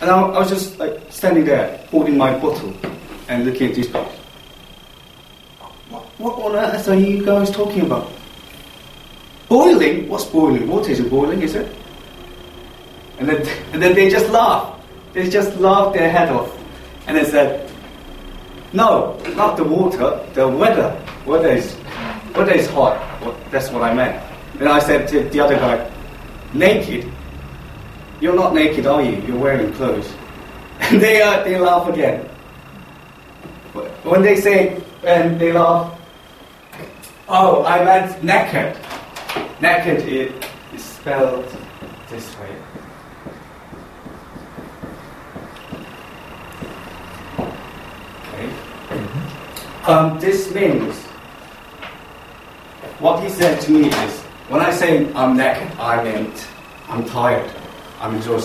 And I was just like standing there, holding my bottle, and looking at these guys. What on earth are you guys talking about? Boiling? What's boiling? Water isn't boiling, is it? And then they just laughed. They just laughed their head off. And they said, no, not the water, the weather. Weather is hot. Well, that's what I meant. And I said to the other guy, naked? You're not naked, are you? You're wearing clothes. And they laugh again. When they say, and they laugh, oh, I meant naked. Naked is spelled this way. Okay. This means, what he said to me is, when I say I'm naked, I meant I'm tired, I'm exhausted.